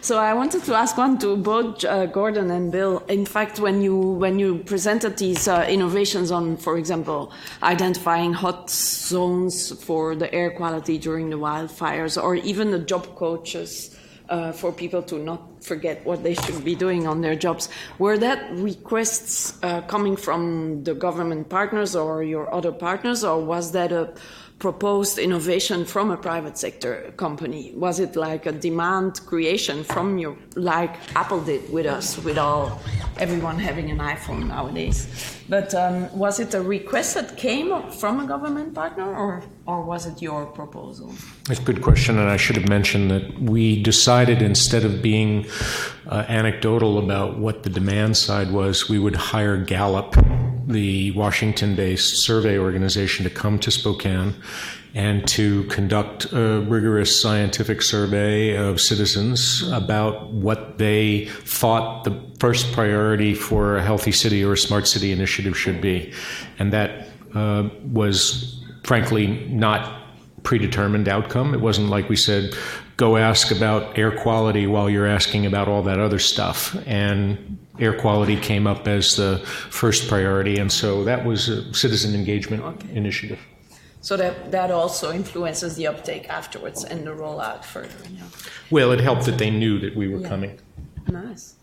So I wanted to ask one to both Gordon and Bill. In fact, when you presented these innovations on, for example, identifying hot zones for the air quality during the wildfires, or even the job coaches for people to not forget what they should be doing on their jobs, were that requests coming from the government partners or your other partners, or was that a proposed innovation from a private sector company? Was it like a demand creation from you, like Apple did with us, with everyone having an iPhone nowadays? But was it a request that came from a government partner, or was it your proposal? That's a good question, and I should have mentioned that we decided, instead of being anecdotal about what the demand side was, we would hire Gallup, the Washington-based survey organization, to come to Spokane and to conduct a rigorous scientific survey of citizens about what they thought the first priority for a healthy city or a smart city initiative should be. And that was, frankly, not predetermined outcome. It wasn't like we said, go ask about air quality while you're asking about all that other stuff. And air quality came up as the first priority. And so that was a citizen engagement initiative. So that also influences the uptake afterwards and the rollout further. Yeah. Well, it helped that they knew that we were coming. Nice.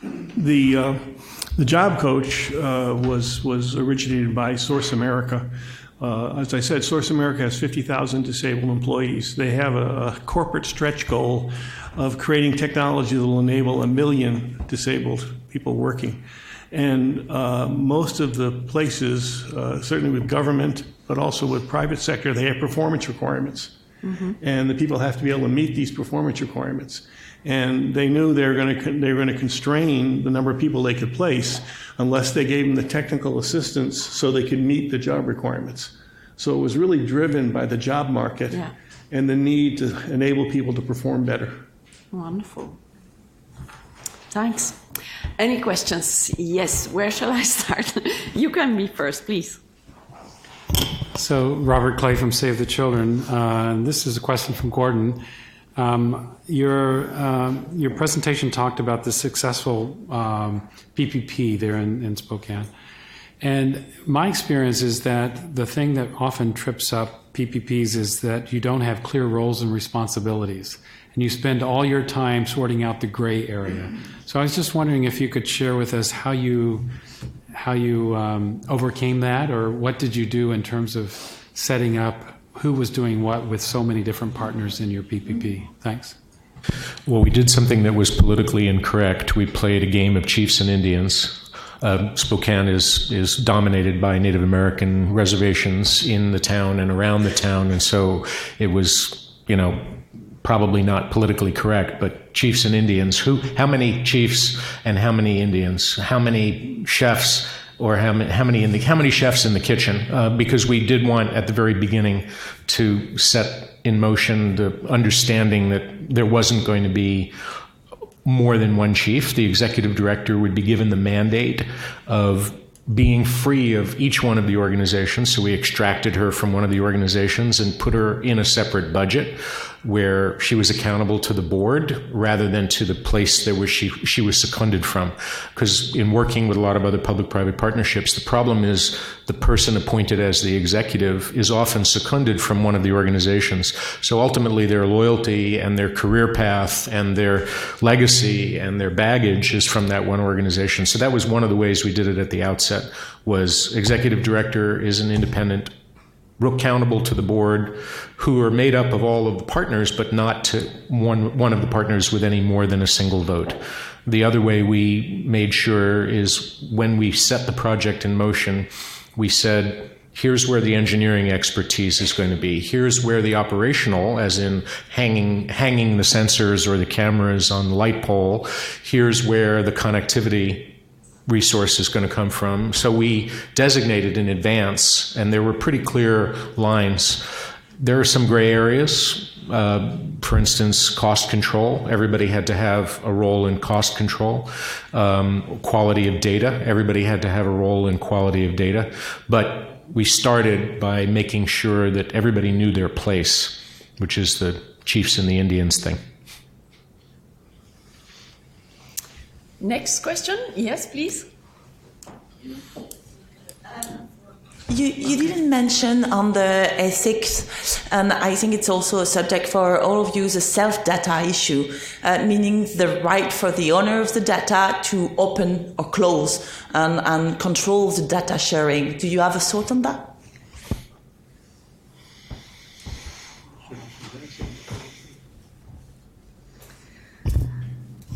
The job coach was originated by Source America. As I said, Source America has 50,000 disabled employees. They have a corporate stretch goal of creating technology that will enable 1 million disabled people working. And most of the places, certainly with government, but also with private sector, they have performance requirements. Mm-hmm. And the people have to be able to meet these performance requirements. And they knew they were going to constrain the number of people they could place unless they gave them the technical assistance so they could meet the job requirements. So it was really driven by the job market and the need to enable people to perform better. Wonderful. Thanks. Any questions? Yes. Where shall I start? You can be first, please. So, Robert Clay from Save the Children. This is a question from Gordon. Your presentation talked about the successful PPP there in Spokane. And my experience is that the thing that often trips up PPPs is that you don't have clear roles and responsibilities. And you spend all your time sorting out the gray area. So I was just wondering if you could share with us how you overcame that, or what did you do in terms of setting up who was doing what with so many different partners in your PPP. Thanks. Well, we did something that was politically incorrect. We played a game of chiefs and Indians. Spokane is dominated by Native American reservations in the town and around the town, and so it was, probably not politically correct, but chiefs and Indians. How many chiefs and how many Indians? How many chefs? Or how many chefs in the kitchen? Because we did want at the very beginning to set in motion the understanding that there wasn't going to be more than one chief. The executive director would be given the mandate of being free of each one of the organizations. So we extracted her from one of the organizations and put her in a separate budget where she was accountable to the board rather than to the place that she was seconded from. Because in working with a lot of other public-private partnerships, the problem is the person appointed as the executive is often seconded from one of the organizations. So ultimately their loyalty and their career path and their legacy and their baggage is from that one organization. So that was one of the ways we did it at the outset, was executive director is an independent, accountable to the board, who are made up of all of the partners, but not to one of the partners with any more than a single vote. The other way we made sure is when we set the project in motion, we said, here's where the engineering expertise is going to be. Here's where the operational, as in hanging the sensors or the cameras on the light pole. Here's where the connectivity resource is going to come from. So we designated in advance, and there were pretty clear lines. There are some gray areas. For instance, cost control. Everybody had to have a role in cost control. Quality of data. Everybody had to have a role in quality of data. But we started by making sure that everybody knew their place, which is the chiefs and the Indians thing. Next question. Yes, please. You didn't mention on the ethics, and I think it's also a subject for all of you, the self-data issue, meaning the right for the owner of the data to open or close and control the data sharing. Do you have a thought on that?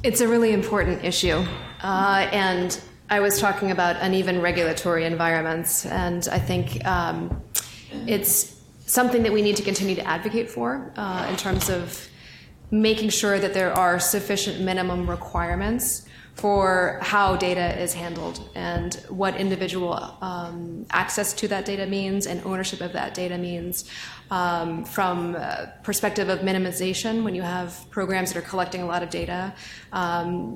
It's a really important issue, and I was talking about uneven regulatory environments, and I think it's something that we need to continue to advocate for in terms of making sure that there are sufficient minimum requirements for how data is handled and what individual access to that data means and ownership of that data means, from perspective of minimization when you have programs that are collecting a lot of data,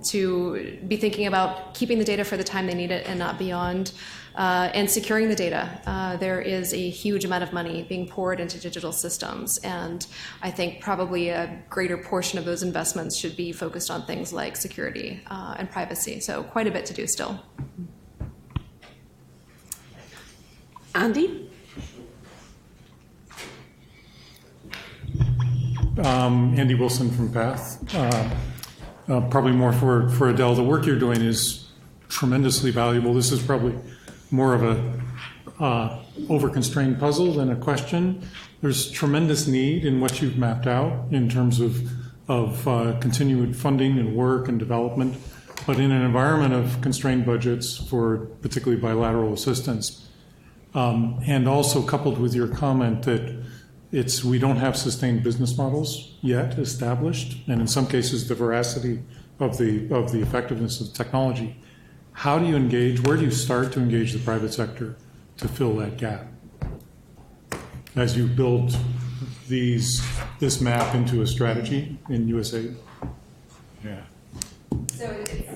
to be thinking about keeping the data for the time they need it and not beyond, and securing the data. There is a huge amount of money being poured into digital systems, and I think probably a greater portion of those investments should be focused on things like security and privacy. So quite a bit to do still. Andy? Andy Wilson from PATH. Probably more for Adelle. The work you're doing is tremendously valuable. This is probably more of a over-constrained puzzle than a question. There's tremendous need in what you've mapped out in terms of continued funding and work and development, but in an environment of constrained budgets for particularly bilateral assistance, and also coupled with your comment that we don't have sustained business models yet established, and in some cases the veracity of the effectiveness of technology. How do you engage? Where do you start to engage the private sector to fill that gap as you build this map into a strategy in USAID? Yeah. So it's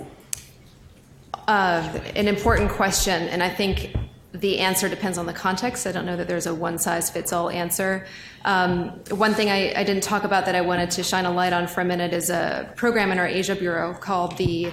an important question, and I think the answer depends on the context. I don't know that there's a one-size-fits-all answer. One thing I didn't talk about that I wanted to shine a light on for a minute is a program in our Asia Bureau called the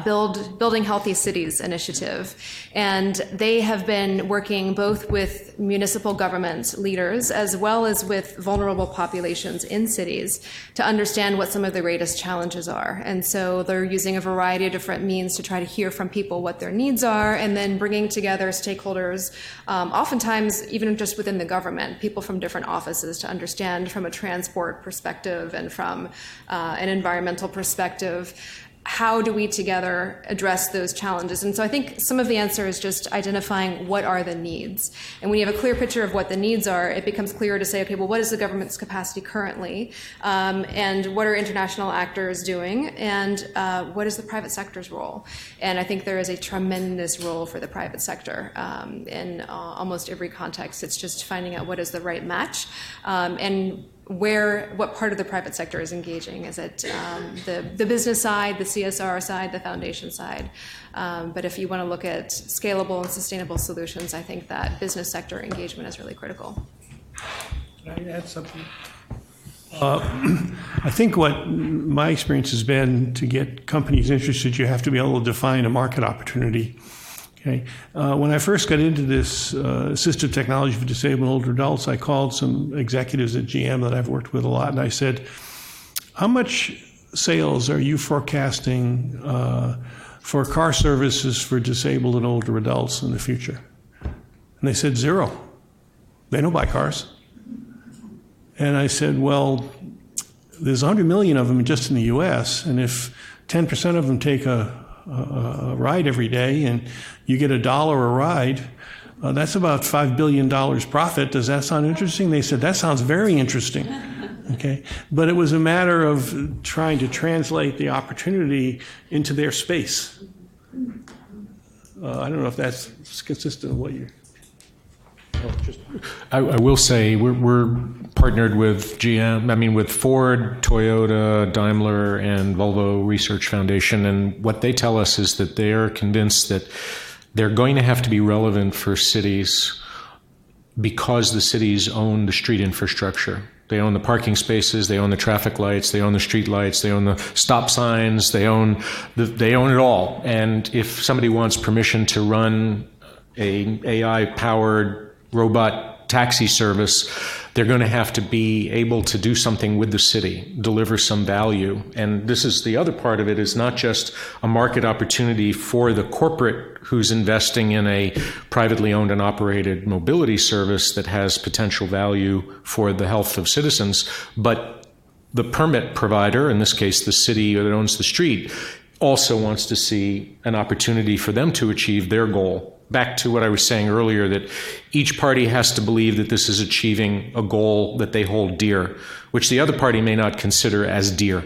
Building Healthy Cities Initiative. And they have been working both with municipal government leaders as well as with vulnerable populations in cities to understand what some of the greatest challenges are. And so they're using a variety of different means to try to hear from people what their needs are, and then bringing together stakeholders, oftentimes even just within the government, people from different offices, to understand from a transport perspective and from an environmental perspective, how do we together address those challenges? And so I think some of the answer is just identifying what are the needs. And when you have a clear picture of what the needs are, it becomes clearer to say, okay, well, what is the government's capacity currently? And what are international actors doing? And what is the private sector's role? And I think there is a tremendous role for the private sector in almost every context. It's just finding out what is the right match, and what part of the private sector is engaging. Is it the business side, the CSR side, the foundation side? But if you want to look at scalable and sustainable solutions, I think that business sector engagement is really critical. Can I add something? I think what my experience has been, to get companies interested, you have to be able to define a market opportunity. Okay. When I first got into this assistive technology for disabled older adults, I called some executives at GM that I've worked with a lot, and I said, how much sales are you forecasting for car services for disabled and older adults in the future? And they said 0. They don't buy cars. And I said, well, there's 100 million of them just in the U.S., and if 10% of them take a ride every day and you get $1 a ride, that's about $5 billion profit. Does that sound interesting? They said, that sounds very interesting. Okay. But it was a matter of trying to translate the opportunity into their space. I don't know if that's consistent with what you... I will say we're partnered with GM, with Ford, Toyota, Daimler, and Volvo Research Foundation, and what they tell us is that they are convinced that they're going to have to be relevant for cities because the cities own the street infrastructure. They own the parking spaces, they own the traffic lights, they own the street lights, they own the stop signs, they own it all. And if somebody wants permission to run a AI-powered robot taxi service, they're going to have to be able to do something with the city, deliver some value. And this is the other part of it, is not just a market opportunity for the corporate who's investing in a privately owned and operated mobility service that has potential value for the health of citizens, but the permit provider, in this case the city that owns the street, also wants to see an opportunity for them to achieve their goal. Back to what I was saying earlier, that each party has to believe that this is achieving a goal that they hold dear, which the other party may not consider as dear.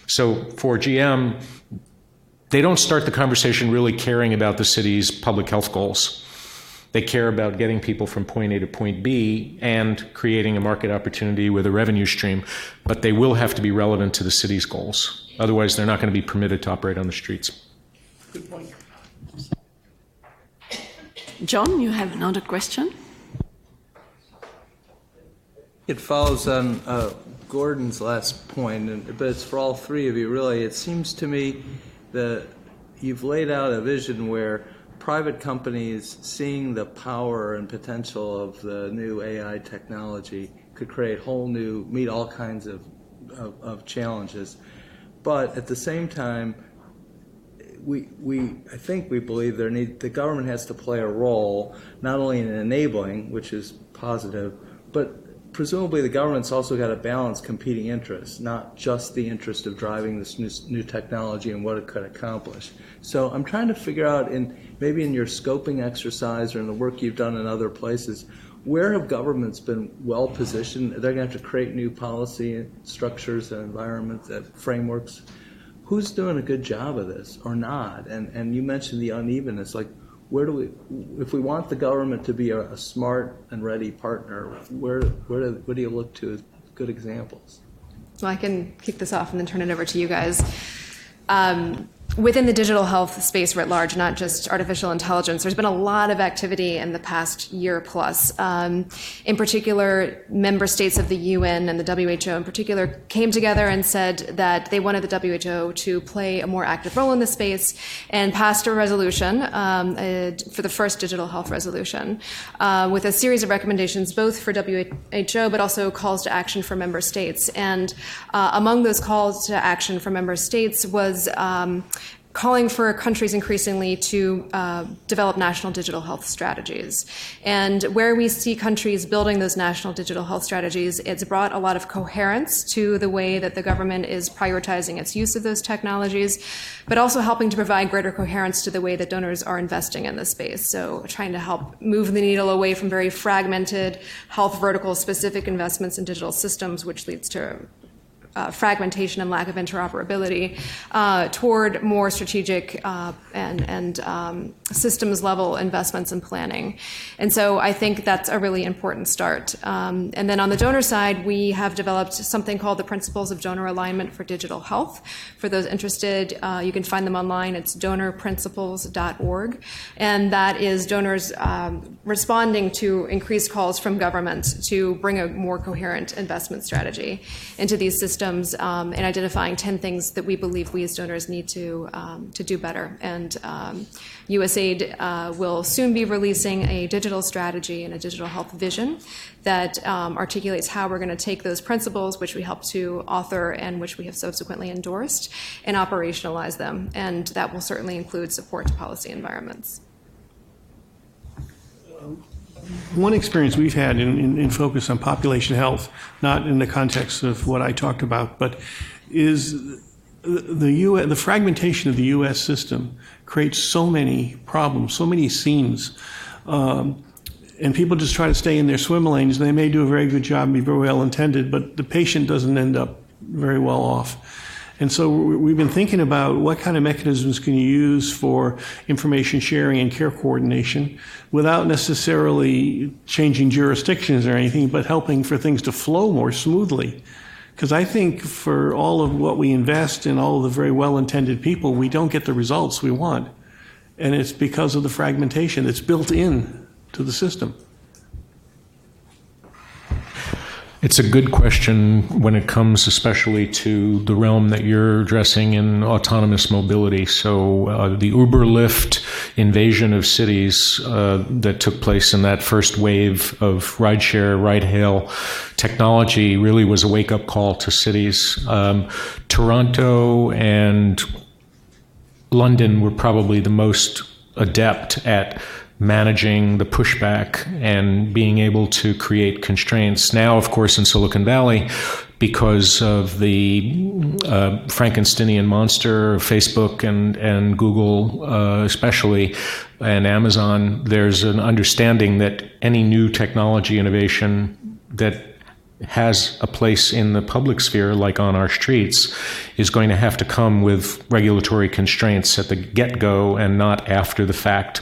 So for GM, they don't start the conversation really caring about the city's public health goals. They care about getting people from point A to point B and creating a market opportunity with a revenue stream, but they will have to be relevant to the city's goals. Otherwise, they're not going to be permitted to operate on the streets. Good point. John, you have another question? It follows on Gordon's last point, but it's for all three of you, really. It seems to me that you've laid out a vision where private companies, seeing the power and potential of the new AI technology, could create meet all kinds of challenges. But at the same time, I think we believe the government has to play a role, not only in enabling, which is positive, but presumably the government's also got to balance competing interests, not just the interest of driving this new technology and what it could accomplish. So I'm trying to figure out, maybe in your scoping exercise or in the work you've done in other places, where have governments been well positioned? They're going to have to create new policy structures and environments, frameworks. Who's doing a good job of this or not? And you mentioned the unevenness. Like, if we want the government to be a smart and ready partner, where do you look to as good examples? Well, I can kick this off and then turn it over to you guys. Within the digital health space writ large, not just artificial intelligence, there's been a lot of activity in the past year plus. In particular, member states of the UN and the WHO in particular came together and said that they wanted the WHO to play a more active role in the space and passed a resolution for the first digital health resolution with a series of recommendations both for WHO but also calls to action for member states. And among those calls to action for member states was calling for countries increasingly to develop national digital health strategies. And where we see countries building those national digital health strategies, it's brought a lot of coherence to the way that the government is prioritizing its use of those technologies, but also helping to provide greater coherence to the way that donors are investing in this space. So trying to help move the needle away from very fragmented health vertical specific investments in digital systems, which leads to fragmentation and lack of interoperability, toward more strategic and systems level investments and planning. And so I think that's a really important start. And then on the donor side, we have developed something called the Principles of Donor Alignment for Digital Health. For those interested, you can find them online. It's donorprinciples.org. And that is donors responding to increased calls from government to bring a more coherent investment strategy into these systems, and identifying 10 things that we believe we as donors need to do better. And USAID will soon be releasing a digital strategy and a digital health vision that articulates how we're going to take those principles, which we helped to author and which we have subsequently endorsed, and operationalize them. And that will certainly include support to policy environments. One experience we've had in focus on population health, not in the context of what I talked about, but is the fragmentation of the U.S. system creates so many problems, so many seams, and people just try to stay in their swim lanes. They may do a very good job and be very well intended, but the patient doesn't end up very well off. And so we've been thinking about what kind of mechanisms can you use for information sharing and care coordination without necessarily changing jurisdictions or anything, but helping for things to flow more smoothly. Because I think for all of what we invest in all of the very well-intended people, we don't get the results we want. And it's because of the fragmentation that's built in to the system. It's a good question when it comes especially to the realm that you're addressing in autonomous mobility. So the Uber Lyft invasion of cities that took place in that first wave of rideshare, ride-hail technology really was a wake-up call to cities. Toronto and London were probably the most adept at managing the pushback and being able to create constraints. Now, of course, in Silicon Valley, because of the Frankensteinian monster, Facebook and Google especially, and Amazon, there's an understanding that any new technology innovation that has a place in the public sphere, like on our streets, is going to have to come with regulatory constraints at the get-go and not after the fact.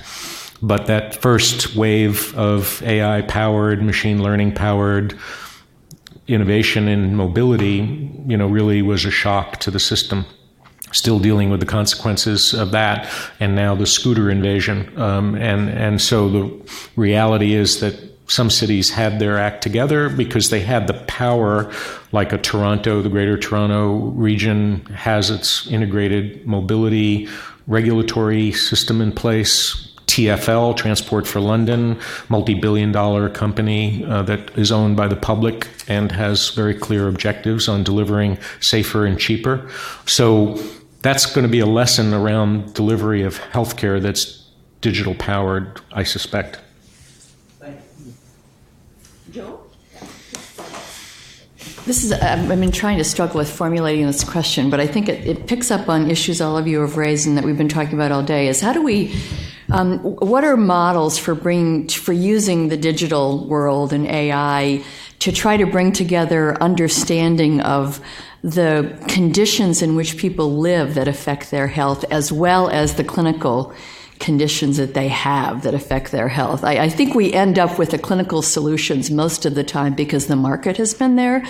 But that first wave of AI-powered, machine learning-powered innovation in mobility, really was a shock to the system. Still dealing with the consequences of that, and now the scooter invasion. And so the reality is that some cities had their act together because they had the power, like a Toronto, the Greater Toronto region has its integrated mobility regulatory system in place. TfL, Transport for London, multi-billion-dollar company that is owned by the public and has very clear objectives on delivering safer and cheaper. So that's going to be a lesson around delivery of healthcare that's digital-powered, I suspect. Joe? This is, I've been trying to struggle with formulating this question, but I think it picks up on issues all of you have raised and that we've been talking about all day, is how do we, what are models for using the digital world and AI to try to bring together understanding of the conditions in which people live that affect their health, as well as the clinical conditions that they have that affect their health. I think we end up with the clinical solutions most of the time because the market has been there.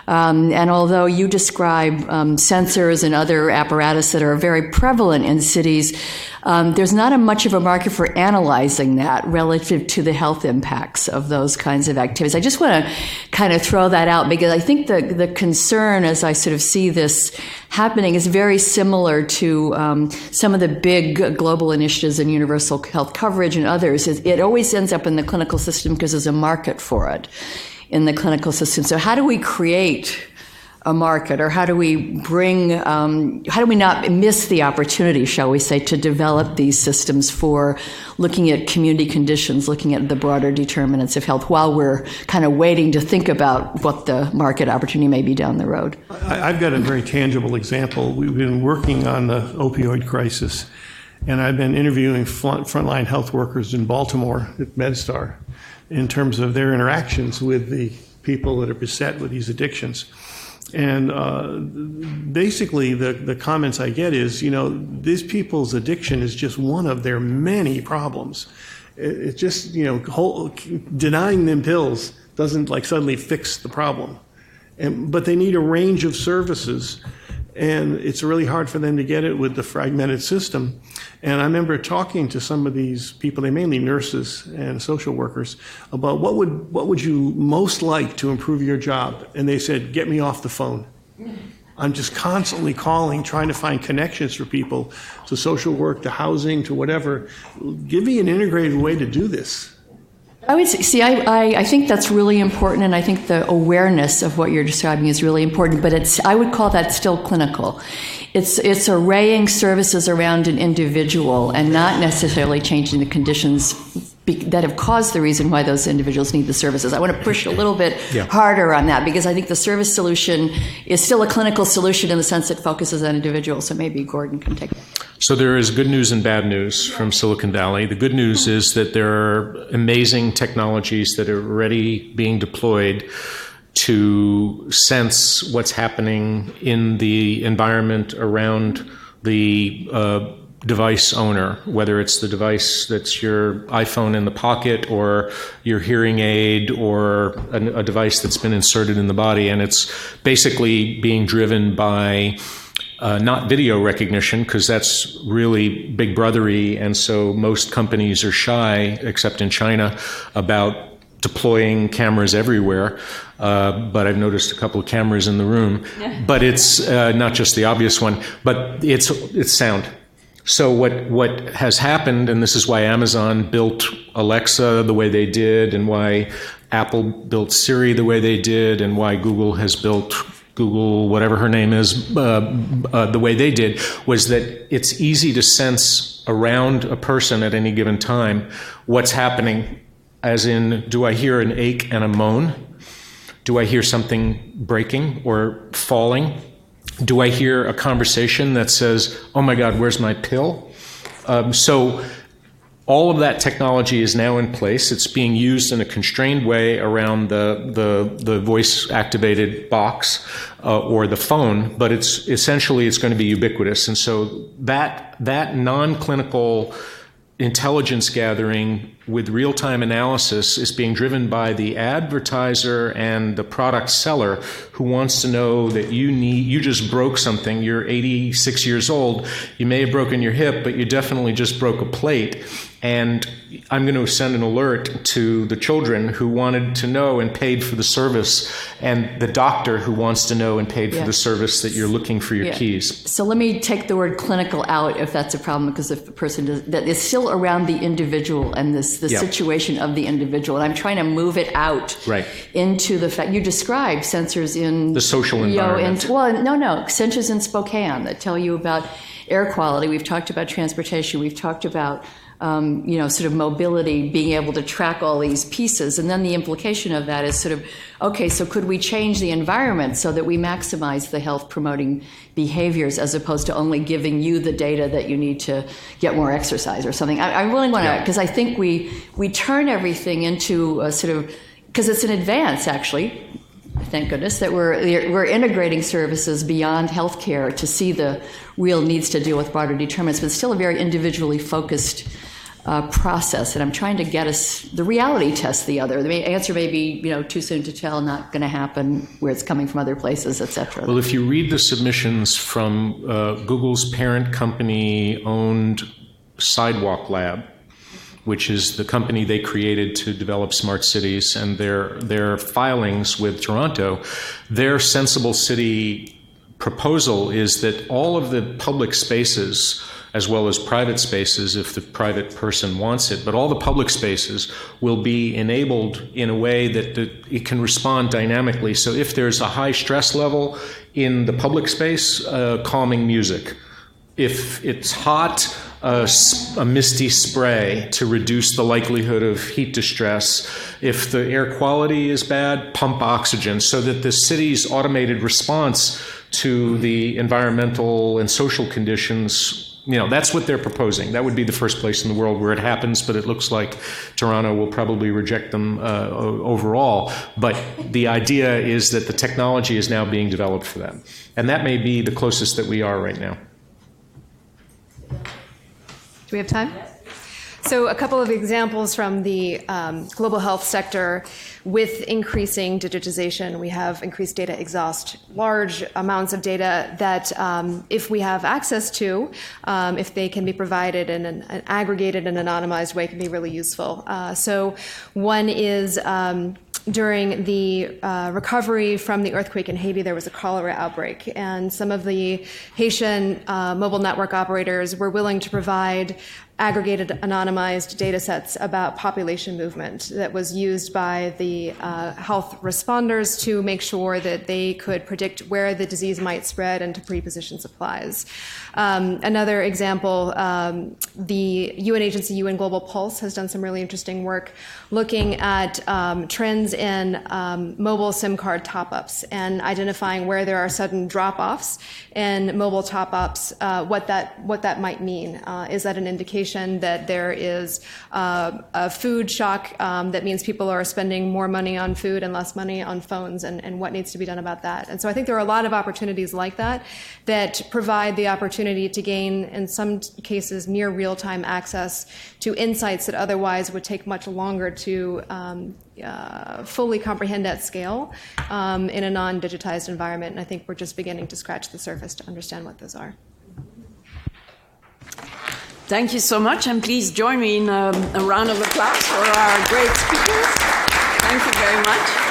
And although you describe sensors and other apparatus that are very prevalent in cities, there's not much of a market for analyzing that relative to the health impacts of those kinds of activities. I just want to kind of throw that out because I think the concern as I sort of see this happening is very similar to some of the big global initiatives in universal health coverage and others. It always ends up in the clinical system because there's a market for it in the clinical system. So how do we create a market, or how do we bring, how do we not miss the opportunity, shall we say, to develop these systems for looking at community conditions, looking at the broader determinants of health while we're kind of waiting to think about what the market opportunity may be down the road? I've got a very tangible example. We've been working on the opioid crisis, and I've been interviewing frontline health workers in Baltimore at MedStar in terms of their interactions with the people that are beset with these addictions. And basically the comments I get is, these people's addiction is just one of their many problems. It's just, denying them pills doesn't suddenly fix the problem. But they need a range of services, and it's really hard for them to get it with the fragmented system. And I remember talking to some of these people, they mainly nurses and social workers, about what would you most like to improve your job? And they said, get me off the phone. I'm just constantly calling, trying to find connections for people to social work, to housing, to whatever. Give me an integrated way to do this. I would see. I think that's really important, and I think the awareness of what you're describing is really important. But I would call that still clinical. It's arraying services around an individual and not necessarily changing the conditions that have caused the reason why those individuals need the services. I want to push a little bit harder on that because I think the service solution is still a clinical solution in the sense it focuses on individuals. So maybe Gordon can take that. So there is good news and bad news from Silicon Valley. The good news is that there are amazing technologies that are already being deployed to sense what's happening in the environment around the device owner, whether it's the device that's your iPhone in the pocket or your hearing aid or a device that's been inserted in the body. And it's basically being driven by not video recognition, because that's really big brothery, and so most companies are shy, except in China, about deploying cameras everywhere, but I've noticed a couple of cameras in the room. Yeah. But it's not just the obvious one, but it's sound. So what has happened, and this is why Amazon built Alexa the way they did, and why Apple built Siri the way they did, and why Google has built Google, whatever her name is, the way they did, was that it's easy to sense around a person at any given time what's happening, as in, do I hear an ache and a moan? Do I hear something breaking or falling? Do I hear a conversation that says, oh my God, where's my pill? So all of that technology is now in place. It's being used in a constrained way around the voice-activated box or the phone, but it's going to be ubiquitous. And so that non-clinical intelligence gathering with real-time analysis is being driven by the advertiser and the product seller who wants to know that you just broke something. You're 86 years old. You may have broken your hip, but you definitely just broke a plate. And I'm going to send an alert to the children who wanted to know and paid for the service, and the doctor who wants to know and paid for the service that you're looking for your keys. So let me take the word clinical out if that's a problem, because if the person does, that is still around the individual and the situation of the individual. And I'm trying to move it out into the fact you described sensors in the social environment. Sensors in Spokane that tell you about air quality. We've talked about transportation. We've talked about sort of mobility, being able to track all these pieces. And then the implication of that is sort of, okay, so could we change the environment so that we maximize the health promoting behaviors as opposed to only giving you the data that you need to get more exercise or something? I really want to, because I think we turn everything into a sort of, because it's an advance actually, thank goodness, that we're integrating services beyond healthcare to see the real needs to deal with broader determinants, but it's still a very individually focused process, and I'm trying to get us the reality test. The answer may be too soon to tell, not going to happen, where it's coming from other places, etc. Well, if you read the submissions from Google's parent company owned Sidewalk Lab, which is the company they created to develop smart cities, and their filings with Toronto, their sensible city proposal is that all of the public spaces, as well as private spaces if the private person wants it, but all the public spaces will be enabled in a way that it can respond dynamically. So if there's a high stress level in the public space, calming music. If it's hot, a misty spray to reduce the likelihood of heat distress. If the air quality is bad, pump oxygen, so that the city's automated response to the environmental and social conditions, that's what they're proposing. That would be the first place in the world where it happens, but it looks like Toronto will probably reject them overall. But the idea is that the technology is now being developed for that. And that may be the closest that we are right now. Do we have time? So a couple of examples from the global health sector. With increasing digitization, we have increased data exhaust, large amounts of data that if we have access to, if they can be provided in an aggregated and anonymized way, can be really useful. So one is during the recovery from the earthquake in Haiti, there was a cholera outbreak, and some of the Haitian mobile network operators were willing to provide aggregated anonymized data sets about population movement that was used by the health responders to make sure that they could predict where the disease might spread and to pre-position supplies. Another example, the UN agency, UN Global Pulse, has done some really interesting work looking at trends in mobile SIM card top-ups and identifying where there are sudden drop-offs in mobile top-ups, what that might mean. Is that an indication that there is a food shock that means people are spending more money on food and less money on phones, and what needs to be done about that? And so I think there are a lot of opportunities like that that provide the opportunity to gain, in some cases, near real-time access to insights that otherwise would take much longer to fully comprehend at scale in a non-digitized environment. And I think we're just beginning to scratch the surface to understand what those are. Thank you so much, and please join me in a round of applause for our great speakers. Thank you very much.